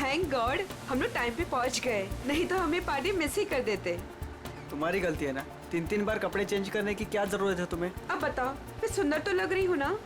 Thank God हम लोग time पे पहुंच गए, नहीं तो हमें पार्टी मिस ही कर देते। तुम्हारी गलती है ना, 3-3 बार कपड़े चेंज करने की क्या जरूरत है तुम्हें? अब बताओ, मैं सुंदर तो लग रही हूँ ना?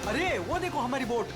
अरे वो देखो हमारी बोट।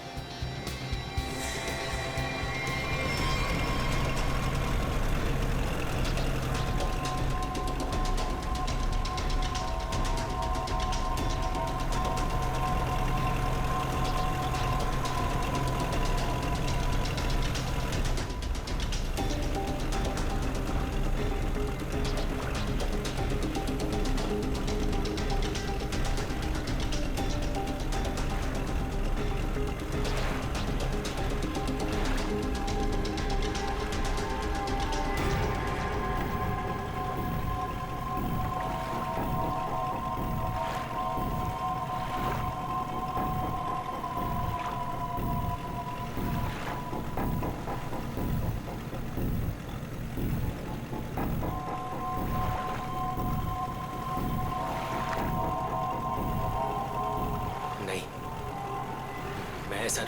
मैं ऐसा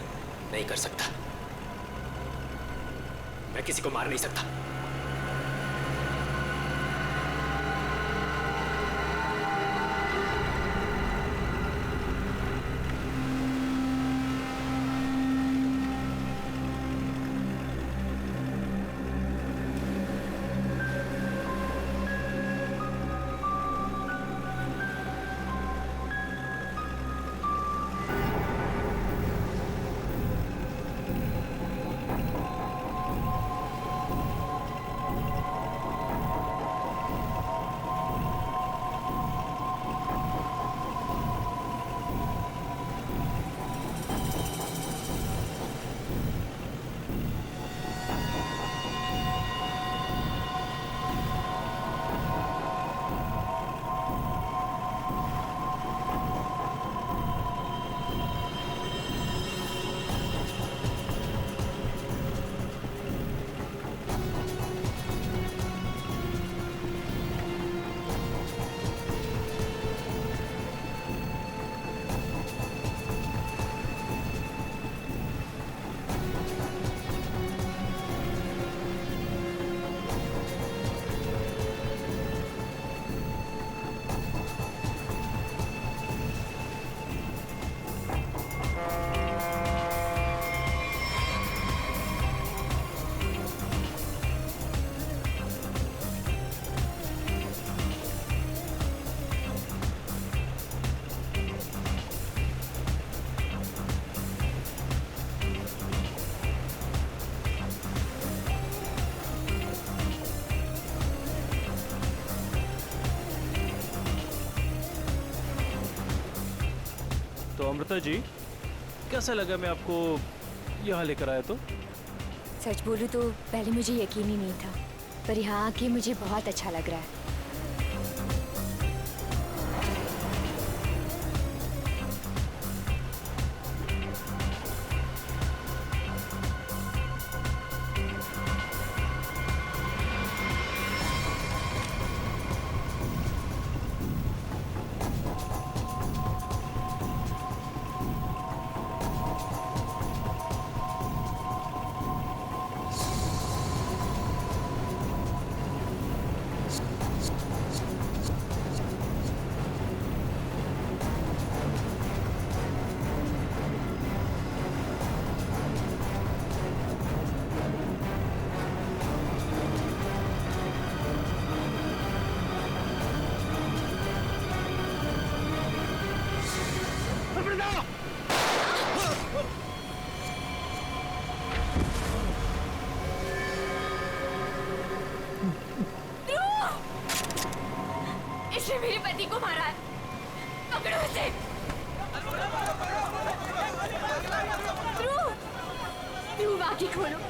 नहीं कर सकता। मैं किसी को मार नहीं सकता। अमृता जी, कैसा लगा मैं आपको यहाँ लेकर आया तो? सच बोलूं तो पहले मुझे यकीन ही नहीं था, पर यहाँ आके मुझे बहुत अच्छा लग रहा है। इसने मेरे पति को मारा है, पकड़ो इसे। ध्रुव, ध्रुव आंखें खोलो।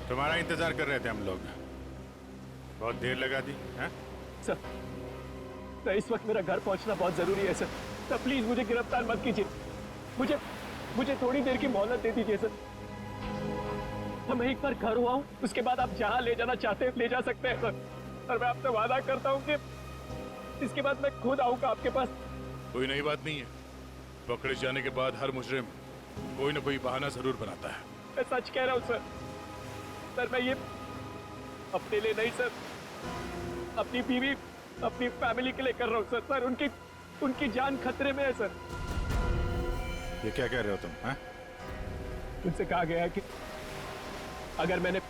तुम्हारा इंतजार कर रहे थे हम लोग। बहुत देर लगा दी हैं? सर, इस वक्त मेरा घर पहुंचना बहुत जरूरी है सर। सर प्लीज मुझे गिरफ्तार मत कीजिए। मुझे थोड़ी देर की मोहलत दे दीजिए सर। तो मैं एक बार घर हुआ हूँ, उसके बाद आप जहाँ ले जाना चाहते हैं ले जा सकते हैं सर। और मैं आपसे वादा करता हूँ कि इसके बाद मैं खुद आऊँगा आपके पास। कोई नई बात नहीं है। पकड़े जाने के बाद हर मुजरिम कोई ना कोई बहाना जरूर बनाता है। मैं सच कह रहा हूँ सर। सर मैं ये अपने लिए नहीं सर, अपनी बीवी अपनी फैमिली के लिए कर रहा हूँ सर। सर उनकी जान खतरे में है सर। ये क्या कह रहे हो तुम? हैं? उनसे कहा गया है कि अगर मैंने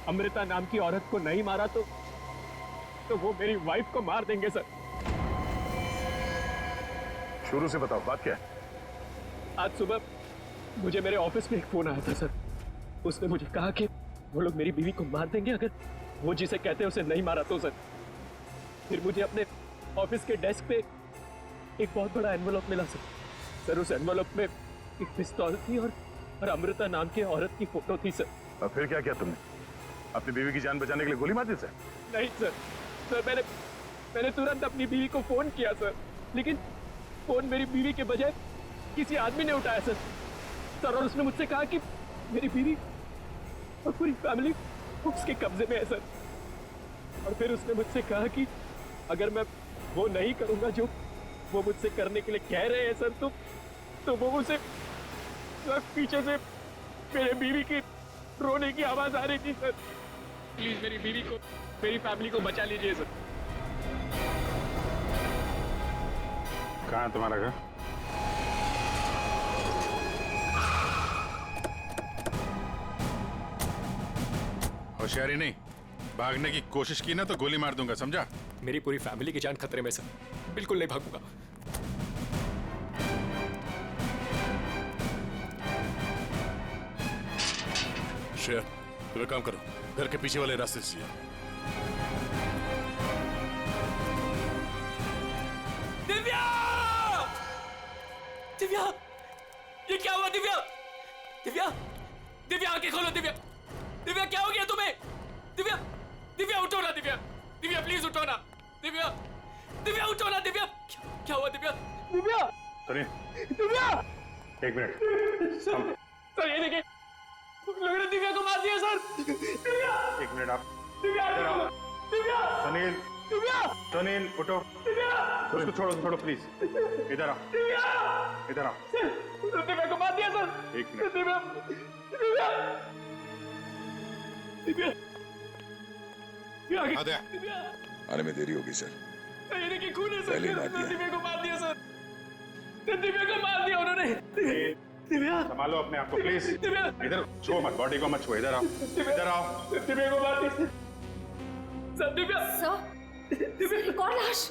अमृता नाम की औरत को नहीं मारा तो वो मेरी वाइफ को मार देंगे सर। शुरू से बताओ बात क्या है? आज सुबह मुझे मेरे ऑफिस में एक फोन आया था सर। उसने मुझे कहा कि वो लोग मेरी बीवी को मार देंगे अगर वो जिसे कहते हैं उसे नहीं मारा तो सर। फिर मुझे अपने ऑफिस के डेस्क पे एक बहुत बड़ा एनवेलप मिला सर। सर उस एनवेलप में एक पिस्तौल थी और अमृता नाम की औरत की फोटो थी सर। और फिर क्या किया तुमने? अपनी बीवी की जान बचाने के लिए गोली मार दी सर? नहीं सर, सर मैंने तुरंत अपनी बीवी को फोन किया सर, लेकिन फोन मेरी बीवी के बजाय किसी आदमी ने उठाया सर। और उसने मुझसे कहा कि मेरी बीवी और पूरी फैमिली उसके कब्जे में है सर। और फिर उसने मुझसे कहा कि अगर मैं वो नहीं करूंगा जो वो मुझसे करने के लिए कह रहे हैं सर, तो वो मुझसे पीछे से मेरे बीवी की रोने की आवाज आ रही थी सर। प्लीज मेरी बीवी को, मेरी फैमिली को बचा लीजिए सर। कहाँ है तुम्हारा घर? होशियारी नहीं, भागने की कोशिश की ना तो गोली मार दूंगा, समझा? मेरी पूरी फैमिली की जान खतरे में सर, बिल्कुल नहीं भागूंगा। शेर, तुम एक काम करो, घर के पीछे वाले रास्ते से जाओ। दिव्या! दिव्या! ये क्या हुआ दिव्या? दिव्या! दिव्या आंखें खोलो दिव्या! दिव्या क्या हो गया तुम्हें? दिव्या! दिव्या उठो ना दिव्या! दिव्या प्लीज उठो ना! दिव्या! दिव्या उठो ना दिव्या! क्या हुआ दिव्या? दिव्या! सुनिए, दिव्या! एक मिनट। सर ये देखिए, लोगों ने दिव्या को मार दिया सर। दिव्या! एक मिनट आप। दिव्या! इधर आओ। दिव्या! सुनील, दिव्या! सुनील उठो। दिव्या! उसको छोड़ो प्लीज। इधर आओ, दिव्या! इधर आओ। दिव्या को मार दिया सर। एक मिनट। दिव्या! दिव्या! दिव्या! आ गया। दिव्या! आने में देरी होगी सर। ये देखिए खून है सर। पहले ही मार दिया। दिव्या को मार दिया सर। दिव्या को मार दिया उन्होंने। दिव्या! संभालो अपने आप को प्लीज। दिव्या! इधर छुओ मत, बॉडी को मत छुओ। इधर आओ, इधर आओ। दिव्या को मार दिया सर। दिव्या! सर, दिव्या! एक और लाश।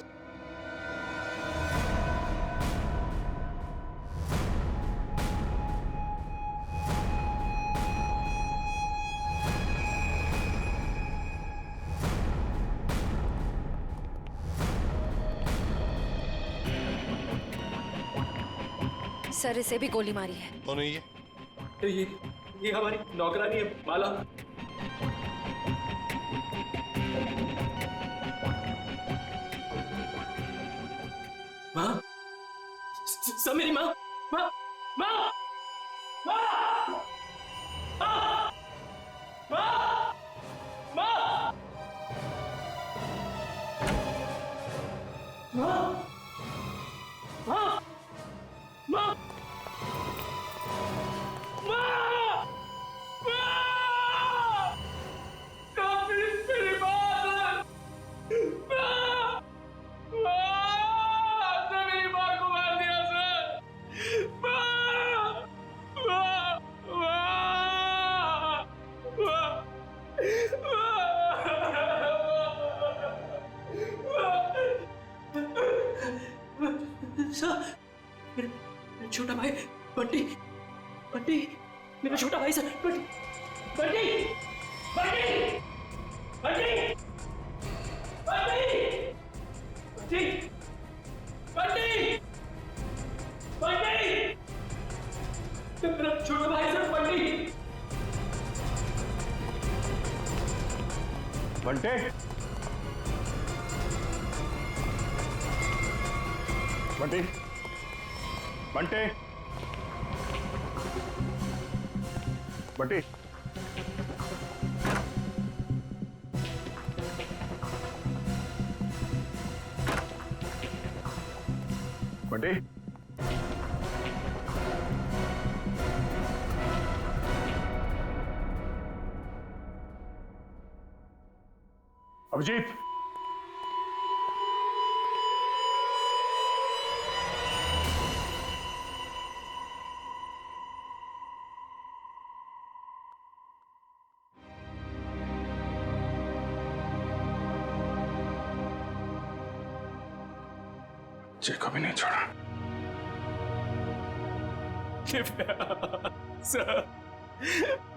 सर इसे भी गोली मारी है। कौन है ये? ये हमारी नौकरानी है माला। माँ, सब मेरी माँ, माँ, माँ, माँ, माँ, माँ, माँ, माँ, माँ, माँ, छोटा भाई बंटी, बंटी, मेरा छोटा भाई सर। बंटी, बंटी, बंटी, बंटी, बंटी, बंटी, बंटी, बंटी, मेरा छोटा भाई सर। बंटी, बंटे, बंटी, बंटे, बंटी, बंटी, अभिजीत, जय को भी नहीं छोड़ा। सर,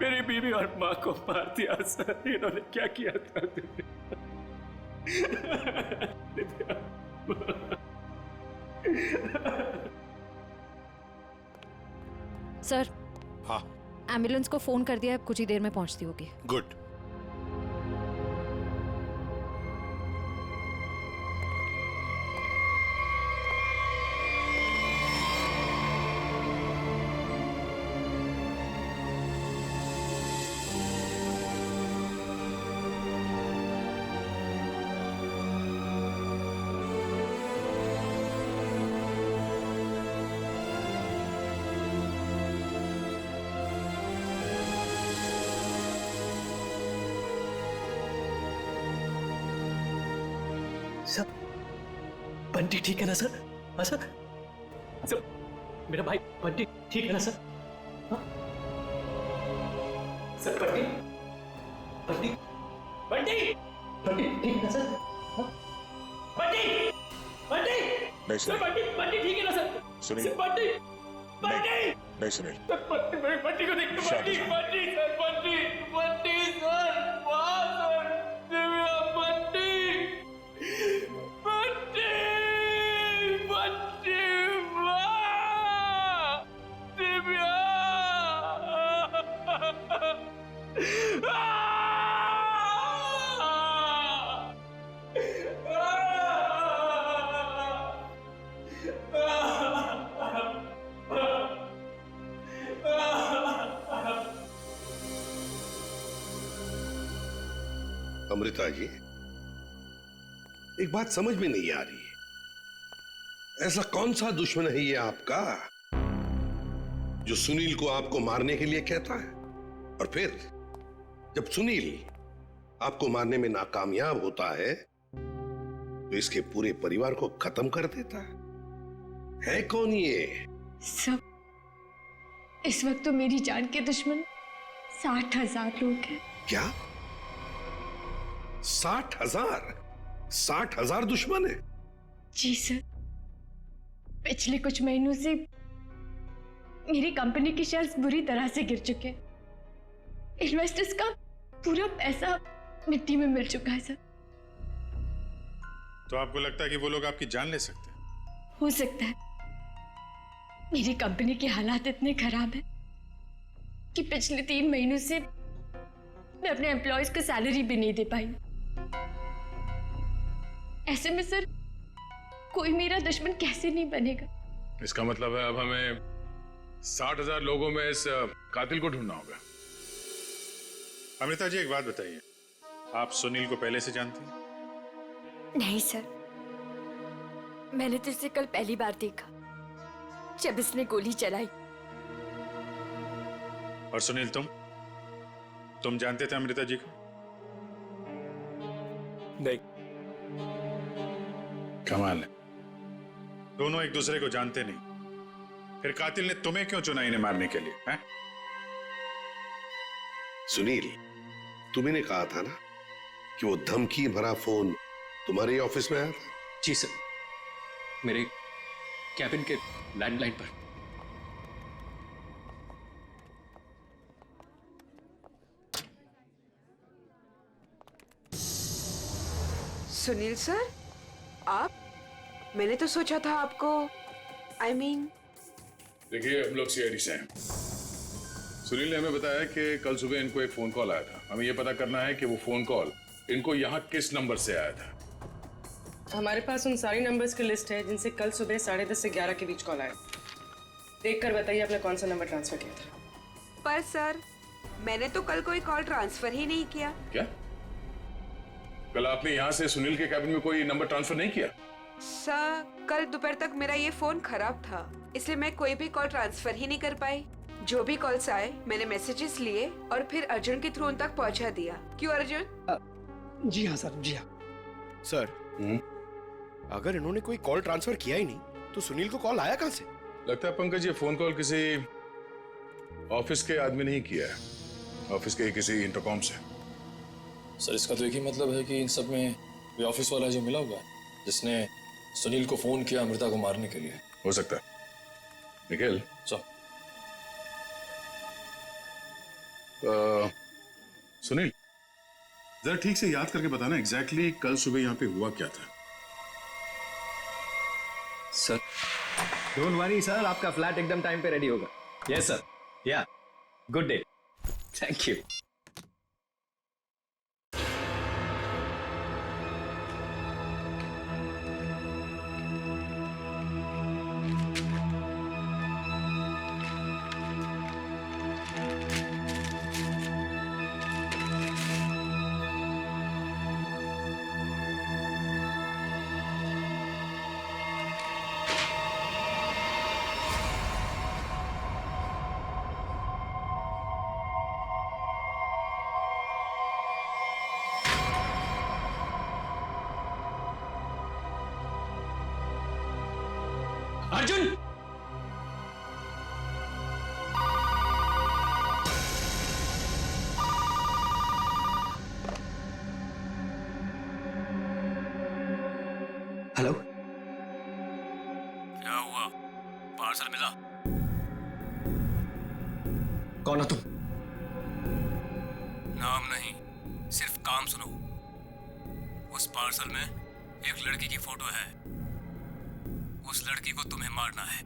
मेरी बीवी और माँ को मार दिया सर। इन्होंने क्या किया था? दिव्या। सर, हाँ एम्बुलेंस को फोन कर दिया, कुछ ही देर में पहुंचती होगी। गुड। सर, बंटी ठीक है ना सर? हाँ सर, सर मेरा भाई बंटी ठीक है ना सर? हाँ? सर बंटी बंटी बंटी बंटी ठीक है ना सर? हाँ? बंटी बंटी नहीं सर, सुनील, बंटी बंटी ठीक है ना सर? सुनील। सर बंटी बंटी नहीं सुनील, सर, बंटी को देखो। शांत बंटी हो। बंटी सर, बंटी बंटी सर, वाह सर, दिव्या बंटी बंटी बंटी, वाह दिव्या। अमृता जी, एक बात समझ में नहीं आ रही है, ऐसा कौन सा दुश्मन है ये आपका जो सुनील को आपको मारने के लिए कहता है, और फिर जब सुनील आपको मारने में नाकामयाब होता है तो इसके पूरे परिवार को खत्म कर देता है कौन ये? सब इस वक्त तो मेरी जान के दुश्मन 60,000 लोग हैं। क्या 60,000? 60,000 दुश्मन है? जी सर, पिछले कुछ महीनों से मेरी कंपनी के शेयर्स बुरी तरह से गिर चुके हैं। इन्वेस्टर्स का पूरा पैसा मिट्टी में मिल चुका है सर। तो आपको लगता है कि वो लोग आपकी जान ले सकते हैं? हो सकता है। मेरी कंपनी के हालात इतने खराब हैं कि पिछले 3 महीनों से मैं अपने एम्प्लॉयज को सैलरी भी नहीं दे पाई। ऐसे में सर कोई मेरा दुश्मन कैसे नहीं बनेगा? इसका मतलब है अब हमें 60,000 लोगों में इस कातिल को ढूंढना होगा। अमृता जी, एक बात बताइए, आप सुनील को पहले से जानती हैं? नहीं सर, मैंने तो इसे कल पहली बार देखा जब इसने गोली चलाई। और सुनील, तुम जानते थे अमृता जी को? नहीं। कमाल है, दोनों एक दूसरे को जानते नहीं, फिर कातिल ने तुम्हें क्यों चुना इन्हें मारने के लिए? हैं? सुनील, तुम्ही कहा था ना कि वो धमकी भरा फोन तुम्हारे ऑफिस में आया था? जी सर, मेरे कैबिन के लैंडलाइन पर। सुनील सर, आप? मैंने तो सोचा था आपको देखिए, हम लोग सीआईडी से हैं। सुनील ने हमें बताया कि कल सुबह इनको एक फोन कॉल आया था। हमें यह पता करना है कि वो फोन कॉल इनको यहाँ किस नंबर से आया था। हमारे पास उन सारी नंबर्स की लिस्ट है जिनसे कल सुबह 10:30 से 11 के बीच कॉल आया। देखकर बताइए आपने कौन सा नंबर ट्रांसफर किया था। पर सर, मैंने तो कल कोई कॉल ट्रांसफर ही नहीं किया। क्या? कल आपने यहाँ से सुनील के कैबिन में कोई नंबर ट्रांसफर नहीं किया? सर, कल दोपहर तक मेरा ये फोन खराब था, इसलिए मैं कोई भी कॉल ट्रांसफर ही नहीं कर पाई। जो भी कॉल्स आए मैंने मैसेजेस लिए और फिर अर्जुन के थ्रू उन तक पहुंचा दिया। क्यों अर्जुन? जी हाँ सर, जी हाँ सर। अगर इन्होंने कोई कॉल ट्रांसफर किया ही नहीं तो सुनील को कॉल आया कहां से? लगता है पंकज, ये फोन कॉल किसी ऑफिस के आदमी ने ही किया है, ऑफिस के किसी इंटरकॉम से। सर, इसका तो एक ही मतलब है कि इन सब में वो ऑफिस वाला जो मिला हुआ है जिसने सुनील को फोन किया अमृता को मारने के लिए। हो सकता है। निखिल, सुनील, जरा ठीक से याद करके बताना एग्जैक्टली कल सुबह यहाँ पे हुआ क्या था। सर डोंट वरी सर, आपका फ्लैट एकदम टाइम पे रेडी होगा। यस सर, या good day, thank you. Arjun, hello, क्या हुआ? पार्सल मिला? कौन हो तुम? नाम नहीं, सिर्फ काम सुनो। उस पार्सल में एक लड़की की फोटो है। उस लड़की को तुम्हें मारना है।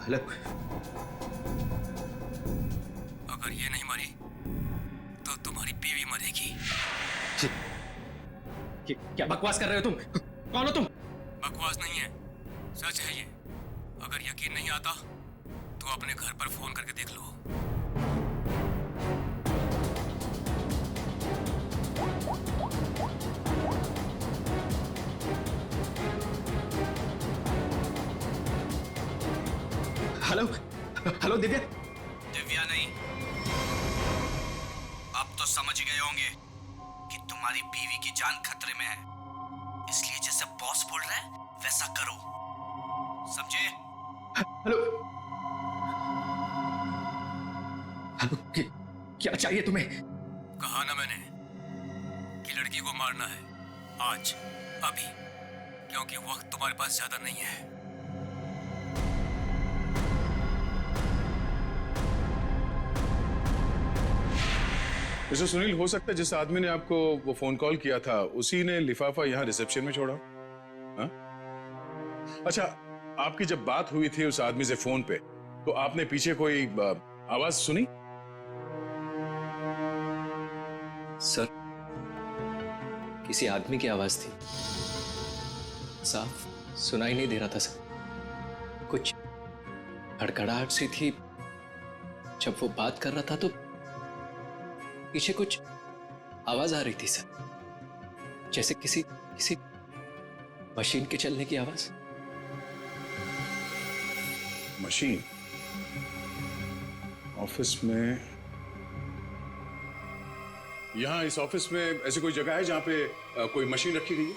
हेलो, अगर ये नहीं मरी तो तुम्हारी बीवी मरेगी। क्या बकवास कर रहे हो तुम? कौन हो तुम? बकवास नहीं है, सच है ये। अगर यकीन नहीं आता तो अपने घर पर फोन करके देख लो। Hello, hello Divya. दिव्या नहीं, अब तो समझ गए होंगे कि तुम्हारी बीवी की जान खतरे में है, इसलिए जैसे बॉस बोल रहा है वैसा करो, समझे? हेलो, हेलो, क्या चाहिए तुम्हें? कहा ना मैंने कि लड़की को मारना है, आज, अभी, क्योंकि वक्त तुम्हारे पास ज्यादा नहीं है। मिस्टर सुनील, हो सकता है जिस आदमी ने आपको वो फोन कॉल किया था उसी ने लिफाफा यहाँ रिसेप्शन में छोड़ा। हा? अच्छा, आपकी जब बात हुई थी उस आदमी से फोन पे, तो आपने पीछे कोई आवाज सुनी? सर, किसी आदमी की आवाज थी, साफ सुनाई नहीं दे रहा था सर। कुछ हड़कड़ाहट सी थी। जब वो बात कर रहा था तो पीछे कुछ आवाज आ रही थी सर, जैसे किसी मशीन के चलने की आवाज। मशीन? ऑफिस में? यहाँ इस ऑफिस में ऐसी कोई जगह है जहां पे कोई मशीन रखी गई है?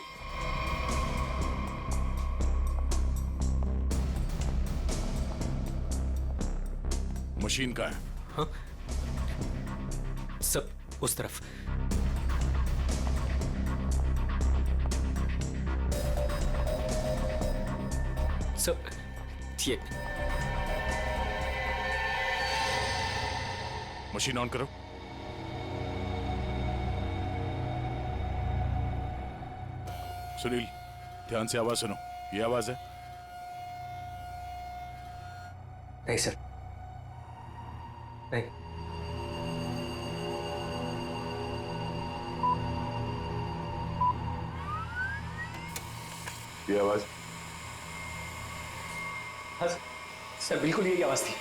मशीन का है? हाँ? सब उस तरफ। सब ये मशीन ऑन करो। सुनील, ध्यान से आवाज सुनो। ये आवाज है? नहीं सर, नहीं। ये आवाज? हाँ सर, बिल्कुल यही आवाज थी।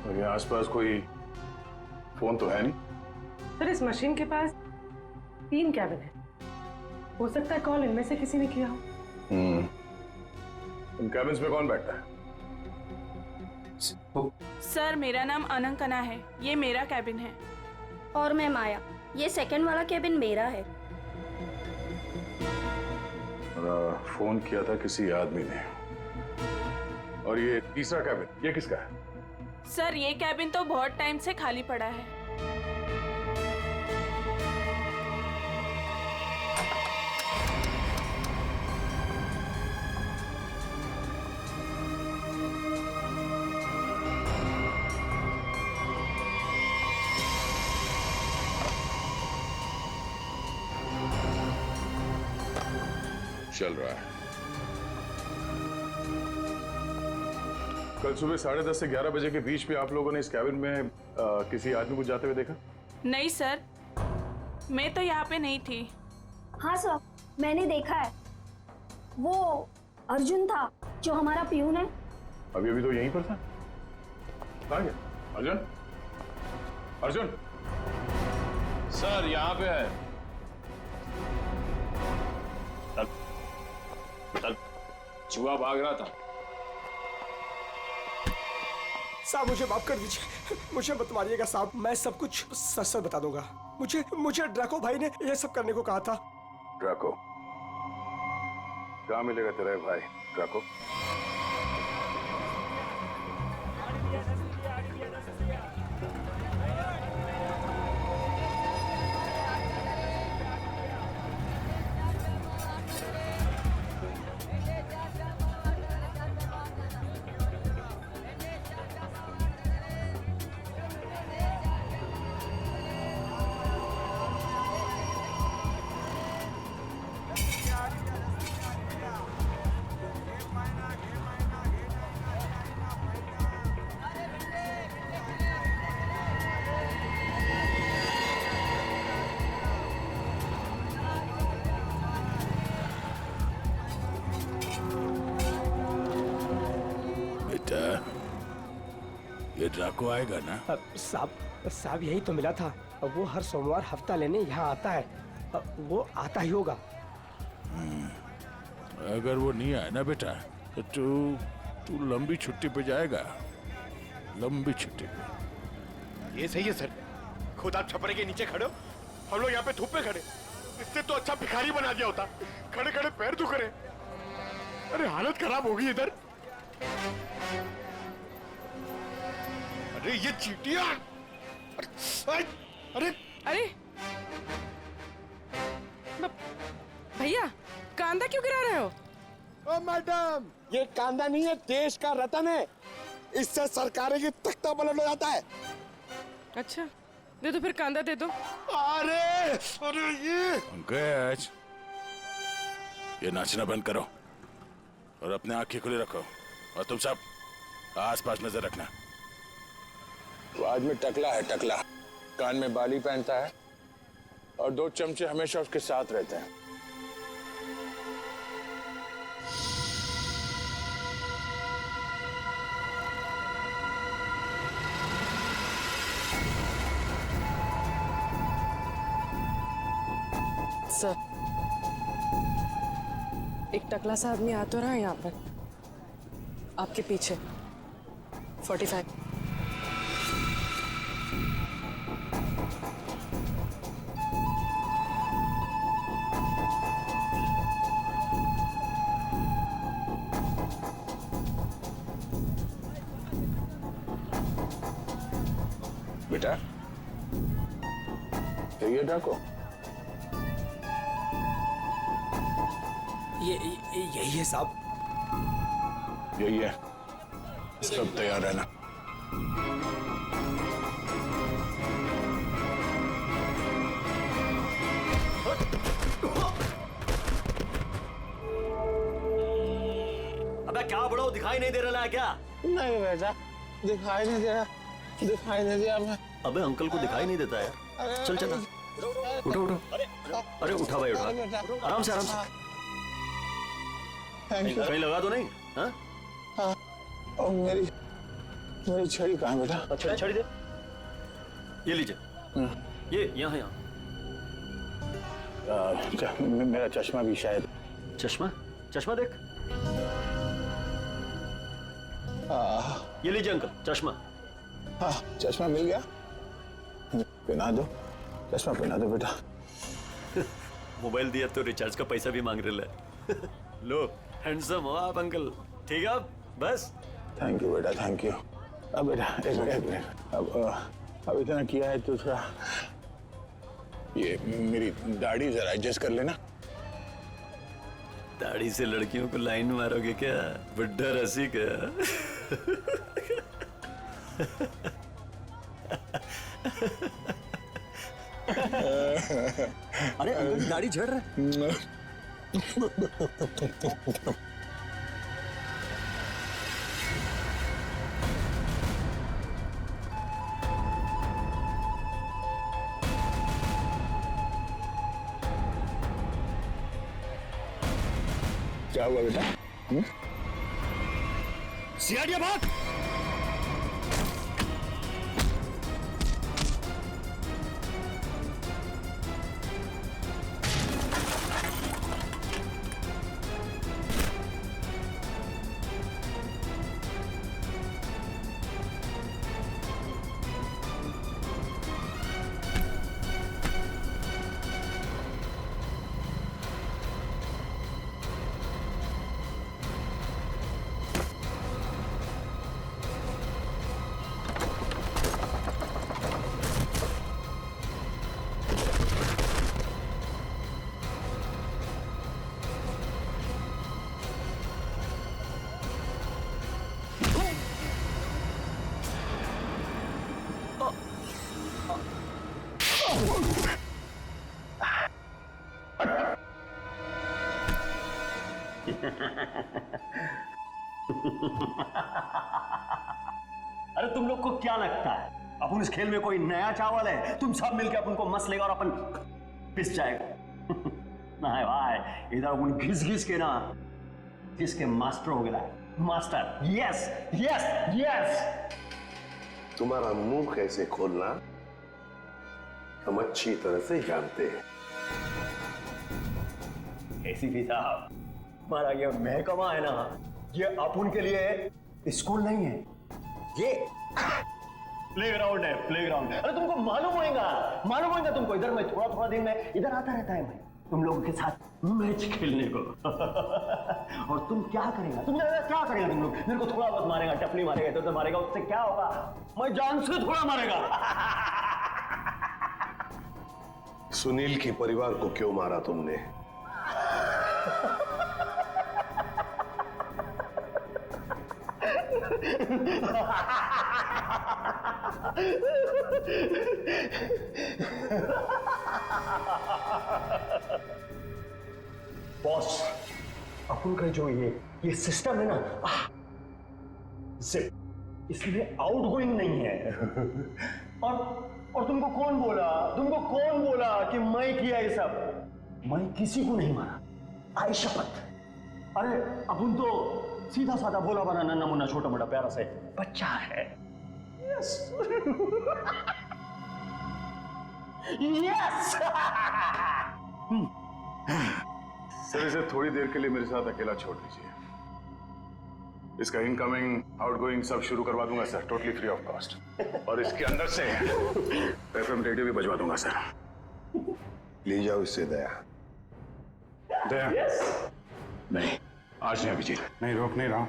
और यहाँ आसपास कोई फोन तो है नहीं? सर, इस मशीन के पास 3 कैबिन है, हो सकता है कॉल इनमें से किसी ने किया हो। इन कैबिन्स में कौन बैठता है? सर मेरा नाम अनंकना है, ये मेरा कैबिन है। और मैं माया, ये सेकंड वाला कैबिन मेरा है। फोन किया था किसी आदमी ने। और ये तीसरा कैबिन ये किसका है? सर ये कैबिन तो बहुत टाइम से खाली पड़ा है। चल रहा है। कल सुबह 10:30 से 11 बजे के बीच में आप लोगों ने इस कैबिन में किसी आदमी को जाते हुए देखा? नहीं सर, मैं तो यहाँ पे नहीं थी। हाँ सर, मैंने देखा है। वो अर्जुन था जो हमारा प्यून है। अभी अभी तो यहीं पर था। कहाँ गया? अर्जुन? अर्जुन? सर यहाँ पे है। चूहा भाग रहा था। साहब मुझे माफ कर दीजिए, मुझे मत मारिएगा साहब, मैं सब कुछ सच सच बता दूंगा। मुझे ड्रैको भाई ने ये सब करने को कहा था। ड्रैको? कहाँ मिलेगा तेरा भाई ड्रैको? ये ड्राको आएगा ना? साहब यही तो मिला था। वो हर सोमवार हफ्ता लेने यहाँ आता है। वो आता ही होगा। अगर वो नहीं आया ना बेटा तो तू लंबी छुट्टी पे जाएगा। लंबी छुट्टी पे। ये सही है सर, खुद आप छपरे के नीचे खड़े हो, हम लोग यहाँ पे धूप में खड़े। इससे तो अच्छा भिखारी बना दिया होता, खड़े खड़े पैर दुख रहे। अरे हालत खराब होगी इधर। अरे ये चींटियां! अरे भैया कांदा क्यों गिरा रहे हो? ओ मैडम, ये कांदा नहीं है, देश का रतन है। इससे सरकारें की तख्ता पलट हो जाता है। अच्छा दे दो फिर, कांदा दे दो। अरे ये पंकज, ये नाचना बंद करो और अपने आंखें खुली रखो। और तुम सब आसपास नजर रखना। वो आदमी टकला है, टकला। कान में बाली पहनता है और 2 चमचे हमेशा उसके साथ रहते हैं। सर एक टकला सा आदमी आ तो रहा है यहाँ पर, आपके पीछे। 45। बेटा ये डाको, यही है साहब। यही है। सब तैयार रहना। अबे क्या बड़ो, दिखाई नहीं दे रहा है क्या? नहीं बेटा, दिखाई नहीं दे रहा, दिखाई नहीं दिया मैं। अबे अंकल को दिखाई नहीं देता यार। चल चल उठो उठो। अरे उठा भाई उठा, आराम से आराम से। कहीं लगा तो नहीं? हाँ और मेरी छड़ी कहाँ बेटा? अच्छा छड़ी दे, ये लीजिए। ये यहाँ यहाँ। मेरा चश्मा भी शायद। चश्मा? चश्मा देख। ये लीजिए अंकल चश्मा। हाँ चश्मा मिल गया, पहना दो, चश्मा पहना दो बेटा। मोबाइल दिया तो रिचार्ज का पैसा भी मांग रहे है। लो हैंडसम हो आप अंकल, ठीक है अब बस। थैंक यू बेटा, थैंक यू। अब बेटा एक मिनट, अब इतना किया है तो थोड़ा ये मेरी दाढ़ी जरा एडजस्ट कर लेना। दाढ़ी से लड़कियों को लाइन मारोगे क्या, बुड्ढा रसी क्या? अरे अंकल दाढ़ी झड़ रहा है। क्या हुआ बेटा? सियाड़िया भाग। अरे तुम लोग को क्या लगता है अपन इस खेल में कोई नया चावल है? तुम सब मिलकर अपन को मस लेगा और अपन पिस जाएगा। नहीं भाई, इधर अपन घिस घिस के ना जिसके मास्टर हो गया। Master, yes yes yes. तुम्हारा मुंह कैसे खोलना हम अच्छी तरह से जानते हैं। एसीपी साहब, हमारा ये महकमा है ना, ये अपन के लिए स्कूल नहीं है, ये प्लेग्राउंड है, प्लेग्राउंड। अरे तुमको मालूम होगा तुमको। इधर मैं थोड़ा थोड़ा दिन में इधर आता रहता है मैं तुम लोगों के साथ मैच खेलने को। और तुम क्या करेगा, तुम लोग? मेरे को थोड़ा बहुत मारेगा, टपली मारेगा, इधर उधर मारेगा, उससे क्या होगा? मैं जान से थोड़ा मारेगा। सुनील के परिवार को क्यों मारा तुमने? बॉस, अपन का जो ये सिस्टम है ना, इसमें आउटगोइंग नहीं है। और तुमको कौन बोला कि मैं किया ये सब? मैं किसी को नहीं मारा, आई शपथ। अरे अपन तो सीधा साधा भोला बना नन्ना मुन्ना छोटा मोटा प्यारा से बच्चा है। Yes yes. सर इसे थोड़ी देर के लिए मेरे साथ अकेला छोड़ दीजिए। इसका इनकमिंग आउटगोइंग सब शुरू करवा दूंगा sir, totally free of cost. और इसके अंदर से एफएम रेडियो भी बजवा दूंगा सर। ले जाओ इससे दया। दया? नहीं, आज नहीं अभिजीत, नहीं रोक नहीं रहा हूं,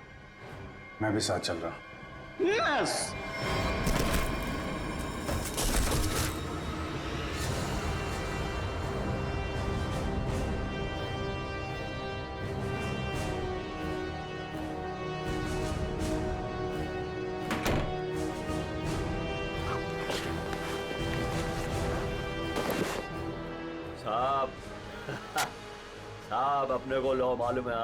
मैं भी साथ चल रहा हूं। यस। साहब अपने को लो मालूम है,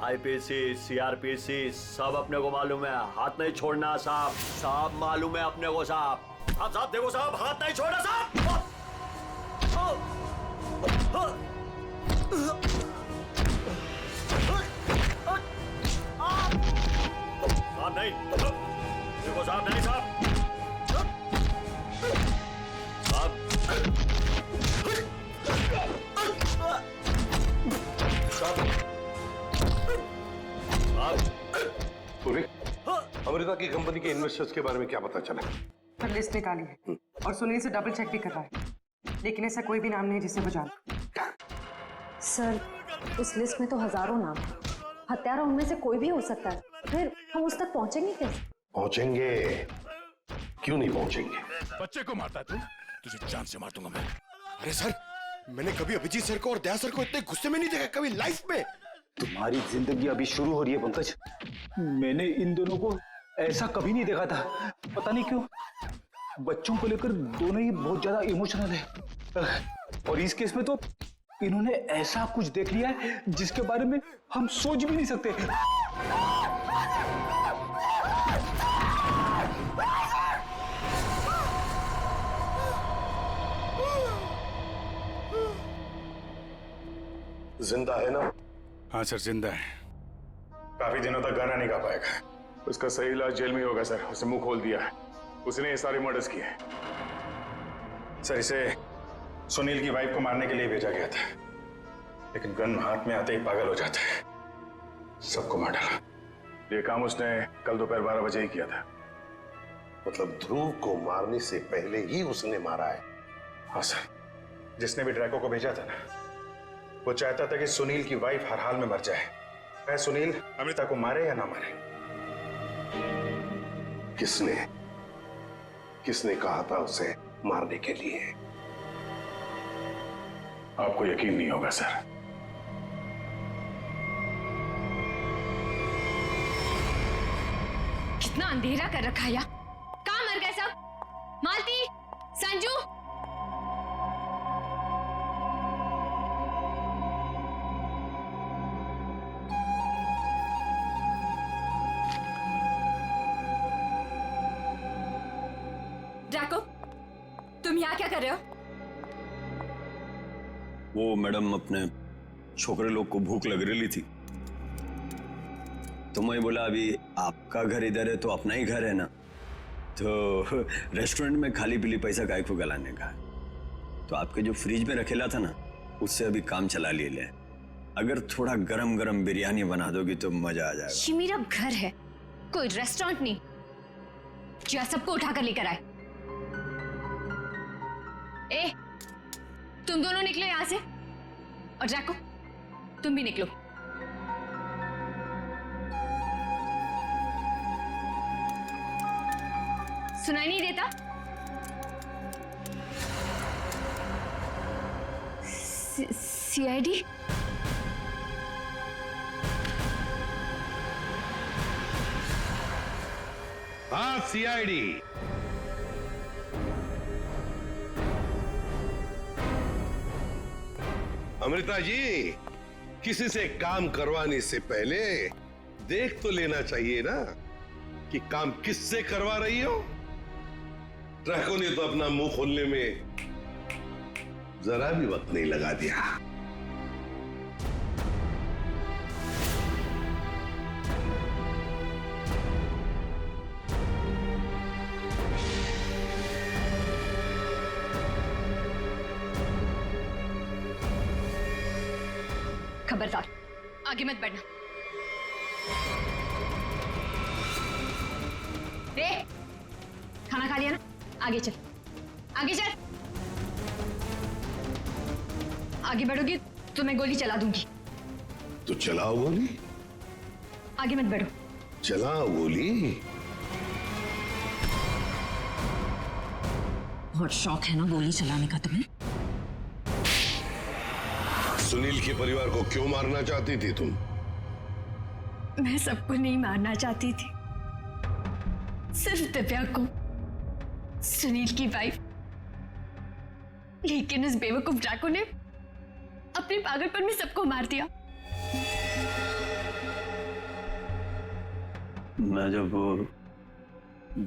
आईपीसी सीआरपीसी सब अपने को मालूम है, हाथ नहीं छोड़ना साहब। साहब मालूम है अपने को साहब। साहब देखो साहब, हाथ नहीं छोड़ना साहब। साहब नहीं, देखो साहब नहीं साहब। अमृता की कंपनी के इन्वेस्टर्स के बारे में क्या पता चला? पर लिस्ट निकाली है और सुनील से डबल चेक भी कर रहा है, लेकिन ऐसा कोई भी नाम नहीं है जिसे वो जानता। सर, उस लिस्ट में तो हजारों नाम हैं। हत्यारा उनमें से कोई भी हो सकता है। फिर हम उस तक पहुंचेंगे कैसे? पहुंचेंगे, क्यों नहीं पहुंचेंगे? बच्चे को मारता तू, तुझे जान से मार दूंगा मैं। अरे सर, मैंने कभी अभिजीत सर को और दया सर को इतने गुस्से में नहीं देखा कभी लाइफ में। तुम्हारी जिंदगी अभी शुरू हो रही है पंकज। मैंने इन दोनों को ऐसा कभी नहीं देखा था। पता नहीं क्यों बच्चों को लेकर दोनों ही बहुत ज्यादा इमोशनल है, और इस केस में तो इन्होंने ऐसा कुछ देख लिया है जिसके बारे में हम सोच भी नहीं सकते। जिंदा है ना? हाँ सर, जिंदा है। काफी दिनों तक गाना नहीं गा पाएगा। उसका सही इलाज जेल में ही होगा सर। उसे मुंह खोल दिया है, उसने ये सारे मर्डर्स किए हैं। सर, इसे सुनील की वाइफ को मारने के लिए भेजा गया था, लेकिन गन हाथ में आते ही पागल हो जाता है, सबको मार डाला। ये काम उसने कल दोपहर 12 बजे ही किया था। मतलब ध्रुव को मारने से पहले ही उसने मारा है? हाँ सर, जिसने भी ड्रैको को भेजा था ना, वो चाहता था कि सुनील की वाइफ हर हाल में मर जाए, चाहे सुनील अमृता को मारे या ना मारे। किसने कहा था उसे मारने के लिए? आपको यकीन नहीं होगा सर। कितना अंधेरा कर रखा है। कहाँ मर गए सब? मालती, संजू, ड्रैको, तुम यहाँ क्या कर रहे हो? वो मैडम, अपने छोकरे लोग को भूख लग रही थी, तो मैं बोला अभी आपका घर इधर है तो अपना ही घर है ना, तो रेस्टोरेंट में खाली पीली पैसा काय को गलाने का, तो आपके जो फ्रिज में रखेला था ना, उससे अभी काम चला ले। अगर थोड़ा गरम गरम बिरयानी बना दोगी तो मजा आ जाएगा। ये मेरा घर है, कोई रेस्टोरेंट नहीं जो सबको उठाकर लेकर आए। ए, तुम दोनों निकलो यहां से, और ड्रैको तुम भी निकलो। सुनाई नहीं देता? सीआईडी? हाँ, सीआईडी। अमृता जी, किसी से काम करवाने से पहले देख तो लेना चाहिए ना कि काम किससे करवा रही हो। ट्रैको ने तो अपना मुंह खोलने में जरा भी वक्त नहीं लगा दिया। खबरदार, आगे मत बढ़ना। खाना खा लिया ना? आगे चल, आगे चल। आगे बढ़ोगी तो मैं गोली चला दूंगी। तो चलाओ गोली। आगे मत बढ़ो। चलाओ गोली। बहुत शौक है ना गोली चलाने का तुम्हें? सुनील के परिवार को क्यों मारना चाहती थी तुम? मैं सबको नहीं मारना चाहती थी, सिर्फ दिव्या को, सुनील की वाइफ। लेकिन इस बेवकूफ ड्रैको ने अपने पागलपन में सबको मार दिया। मैं जब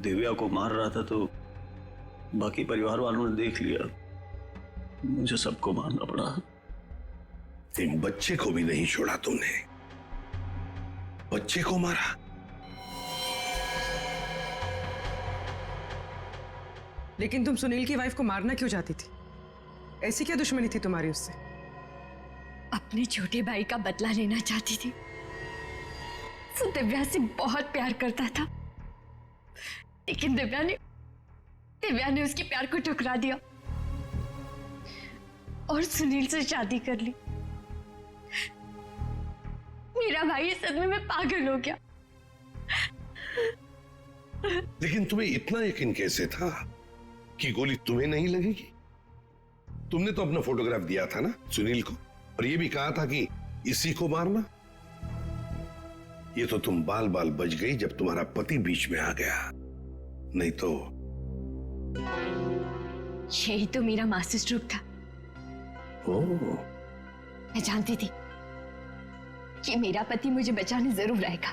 दिव्या को मार रहा था तो बाकी परिवार वालों ने देख लिया, मुझे सबको मारना पड़ा। एक बच्चे को भी नहीं छोड़ा तुमने, बच्चे को मारा। लेकिन तुम सुनील की वाइफ को मारना क्यों चाहती थी? ऐसी क्या दुश्मनी थी तुम्हारी उससे? अपने छोटे भाई का बदला लेना चाहती थी। वो दिव्या से बहुत प्यार करता था, लेकिन दिव्या ने उसके प्यार को ठुकरा दिया और सुनील से शादी कर ली। मेरा भाई इस सदमे में पागल हो गया। लेकिन तुम्हें इतना यकीन कैसे था कि गोली तुम्हें नहीं लगेगी? तुमने तो अपना फोटोग्राफ दिया था ना सुनील को, और ये भी कहा था कि इसी को मारना। ये तो तुम बाल बाल बच गई जब तुम्हारा पति बीच में आ गया, नहीं तो। यही तो मेरा मास्टर स्ट्रोक था। मैं जानती थी कि मेरा पति मुझे बचाने जरूर आएगा।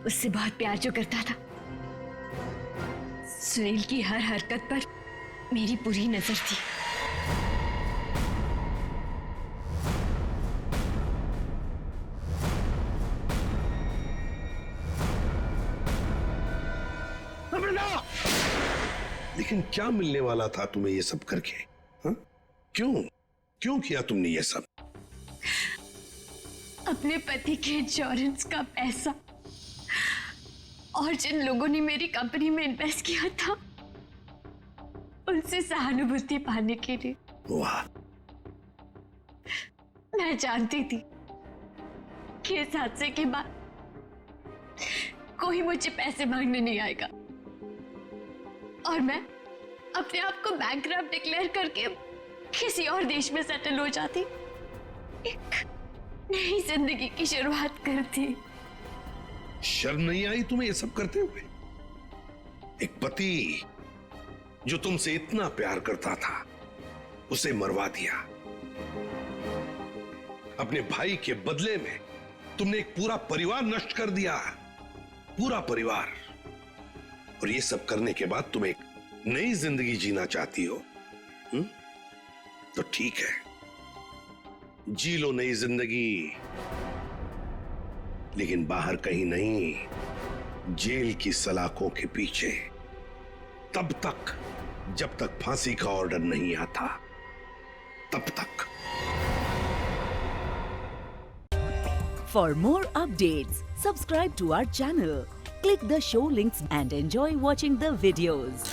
उससे बहुत प्यार जो करता था, सुनील की हर हरकत पर मेरी पूरी नजर थी। लेकिन क्या मिलने वाला था तुम्हें ये सब करके? हा? क्यों किया तुमने ये सब? अपने पति के इंश्योरेंस का पैसा और जिन लोगों ने मेरी कंपनी में इन्वेस्ट किया था, उनसे सहानुभूति पाने के लिए। वाह! मैं जानती थी कि इस हादसे के बाद कोई मुझे पैसे मांगने नहीं आएगा और मैं अपने आप को बैंकरप्ट डिक्लेयर करके किसी और देश में सेटल हो जाती, एक नई जिंदगी की शुरुआत करती। शर्म नहीं आई तुम्हें ये सब करते हुए? एक पति जो तुमसे इतना प्यार करता था, उसे मरवा दिया। अपने भाई के बदले में तुमने एक पूरा परिवार नष्ट कर दिया, पूरा परिवार। और ये सब करने के बाद तुम एक नई जिंदगी जीना चाहती हो? तो ठीक है, जी लो नई जिंदगी, लेकिन बाहर कहीं नहीं, जेल की सलाखों के पीछे, तब तक जब तक फांसी का ऑर्डर नहीं आता, तब तक। For more updates, subscribe to our channel, click the show links and enjoy watching the videos.